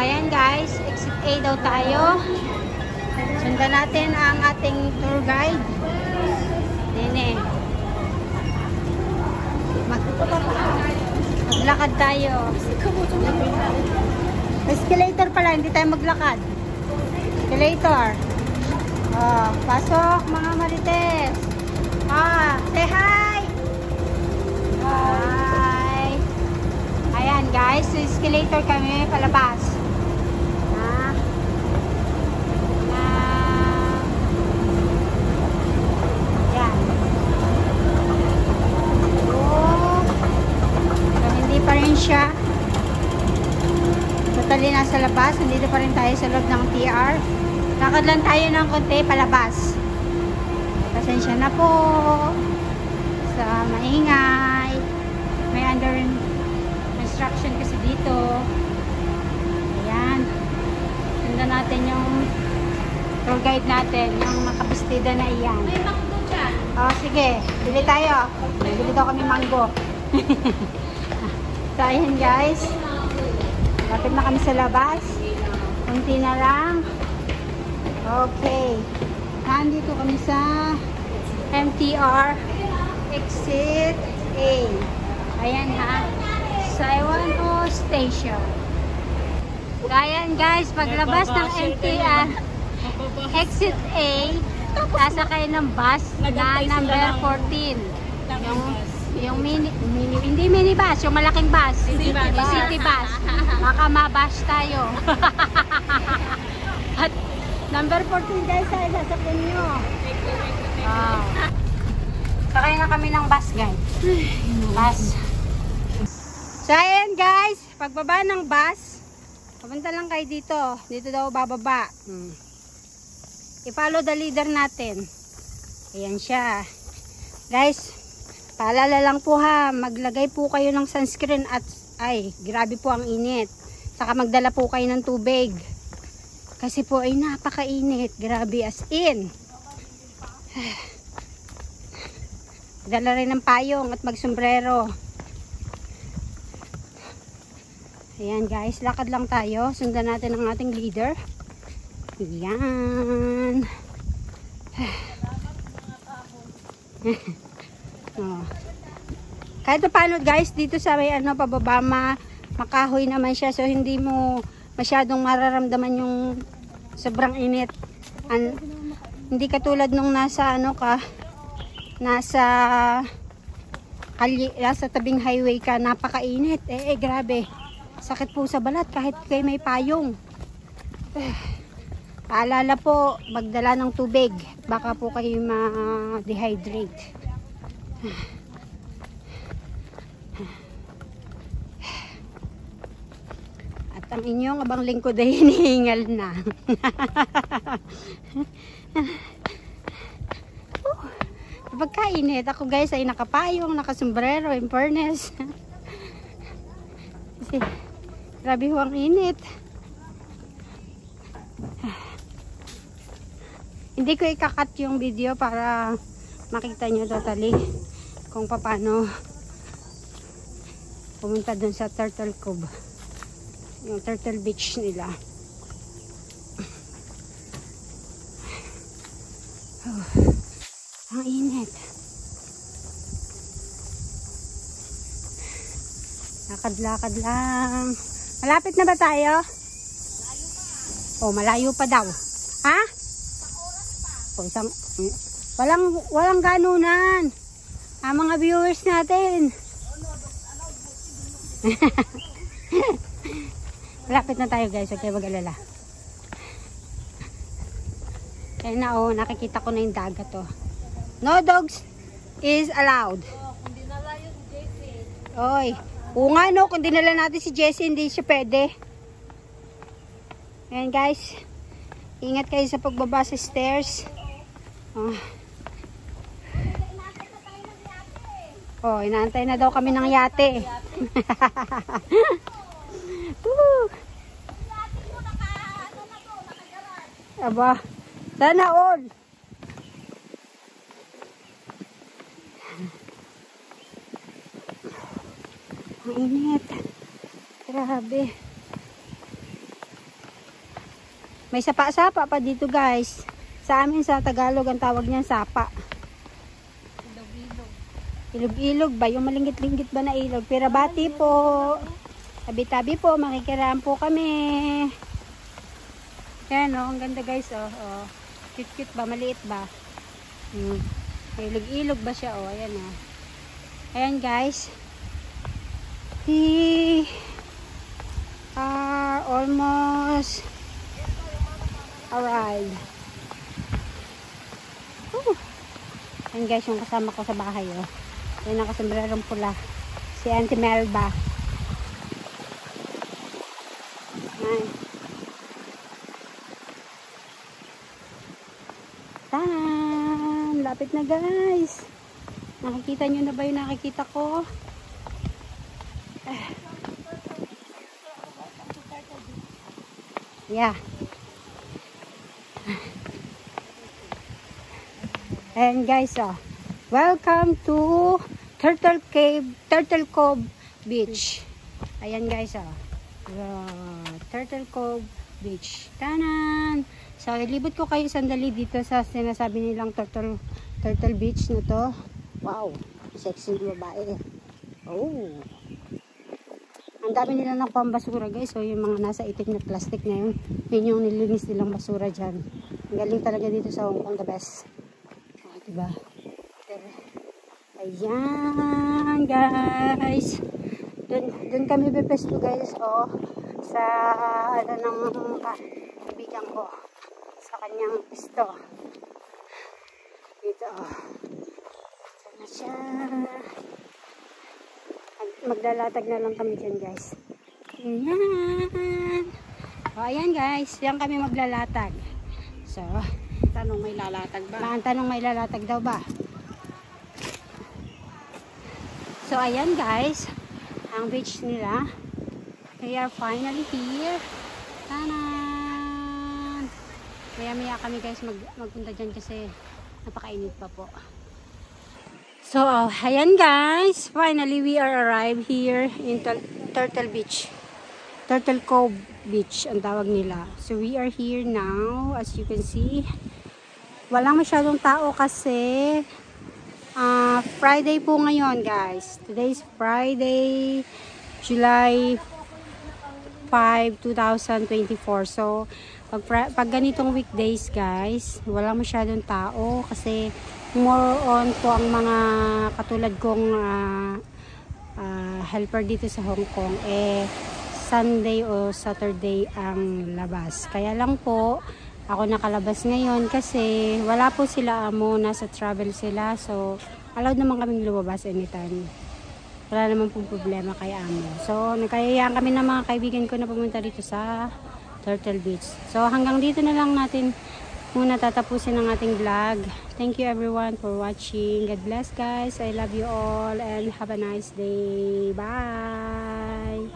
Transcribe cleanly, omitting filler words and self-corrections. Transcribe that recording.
ayan guys, exit A daw tayo. Sundan natin ang ating tour guide. Dine. Maglakad tayo. Escalator pala, hindi tayo maglakad. Escalator. Oh, pasok mga marites. Say hi! Hi! Ayan guys, so escalator kami palabas. Ayan. So, hindi pa rin siya. Totally nasa labas. Nandito pa rin tayo sa loob ng TR. Lakad lang tayo ng konti palabas. Pasensya na po sa maingay. May under construction kasi dito. Ayan. Sundan natin yung tour guide natin. Yung makabistida na iyan. May mango dyan. Oh, sige. Bili tayo. Bili daw kami mango. So, ayan guys. Lapit na kami sa labas. Kunti na lang. Okay. Nandito kami sa MTR Exit A. Ayan ha. Saiwan Station. Ayan guys, paglabas ng MTR Exit A, sasakay ng bus na number 14. Yung hindi minibus, yung malaking bus. City bus. Baka mabash tayo. At number 14 guys, ay sasakyan nyo. Wow. Sakay na kami ng bus guys. Bus. So ayan guys, pagbaba ng bus, papunta lang kayo dito. Dito daw bababa. I-follow the leader natin. Ayan siya. Guys, paalala lang po ha, maglagay po kayo ng sunscreen at ay, grabe po ang init. Saka magdala po kayo ng tubig. Kasi po ay napakainit. Grabe as in. Dala rin ng payong at magsombrero. Ayan guys, lakad lang tayo. Sundan natin ang ating leader. Ayan. Oh. Kahit paano guys, dito sa may pababa makahoy naman siya. So hindi mo masyadong mararamdaman yung sobrang init. Hindi katulad nung nasa nasa tabing highway ka, napakainit. Grabe. Sakit po sa balat kahit kayo may payong. Paalala po, magdala ng tubig. Baka po kayo ma-dehydrate. At ang inyong abang lingkod ay hinihingal na. Pagkainit, ako guys ay nakapayong, nakasombrero, in fairness. Kasi grabe ho ang init. Hindi ko ikakat yung video para makita nyo totally kung paano pumunta dun sa Turtle Cove, yung Turtle Beach nila. Ang init. Lakad-lakad lang. Malapit na ba tayo? Oh, malayo pa daw. Ha? Oh, walang ganunan. Mga viewers natin. Malapit na tayo guys, huwag kayo mag-alala. Kaya na nakikita ko na yung dagat No dogs is allowed. Kung dinala yung Jessie. Oy, oo nga kung dinala natin si Jessie, hindi siya pwede. Ayan guys, ingat kayo sa pagbaba sa stairs. Inaantay na daw kami ng yate. Aba, sana all. Ang init. Grabe. May sapa-sapa pa dito guys. Sa amin sa Tagalog ang tawag niyan sapa. Ilog-ilog. Ilog-ilog ba? Yung malingit-lingit ba na ilog? Pirabati po. Tabi-tabi po. Makikiraan po kami. Yan o. Ang ganda guys o. Oh. Cute-cute ba? Maliit ba? Ilog-ilog ba siya o? Ayan o. Ayan guys. We are almost arrived. Ayan guys, yung kasama ko sa bahay oh. Yan ang kasambrerong pula. Si Auntie Melba. Ayan. Tan! Lapit na guys. Nakikita nyo na ba yung nakikita ko? Yeah. And guys, welcome to Turtle Cove Beach. Ayan guys, Turtle Cove Beach. Tanan! So, ilibot ko kayo sandali dito sa sinasabi nilang Turtle Beach na to. Wow! Sexy babae. Oh! Ang dami nila ng pambasura guys. So, yung mga nasa itim na plastic na yun. Yun yung nilinis nilang basura dyan. Ang galing talaga dito sa Hong Kong, the best. Diba? Ayan guys, dun kami bepesto guys sa ano ng kaibigan ko sa kanyang pisto dito sana siya. Maglalatag na lang kami dyan guys. Ayan guys, yan kami maglalatag. So Tanong may lalatag ba? ang tanong may lalatag daw ba? So ayan guys, ang beach nila. We are finally here. Tanan! Maya kami guys magpunta dyan kasi napakainit pa po. So ayan guys, finally we are arrived here in Turtle Beach. Turtle Cove Beach ang tawag nila. So we are here now, as you can see. Walang masyadong tao kasi Friday po ngayon guys. Today is Friday, July 5, 2024. So pag ganitong weekdays guys, walang masyadong tao kasi more on po ang mga katulad kong helper dito sa Hong Kong Sunday o Saturday ang labas. Kaya lang po ako nakalabas ngayon kasi wala po sila amo, nasa travel sila. So, allowed naman kaming lumabas anytime. Wala naman pong problema kay amo. So, nagkayayaan kami ng mga kaibigan ko na pumunta dito sa Turtle Beach. So, hanggang dito na lang natin muna tatapusin ang ating vlog. Thank you everyone for watching. God bless guys. I love you all and have a nice day. Bye!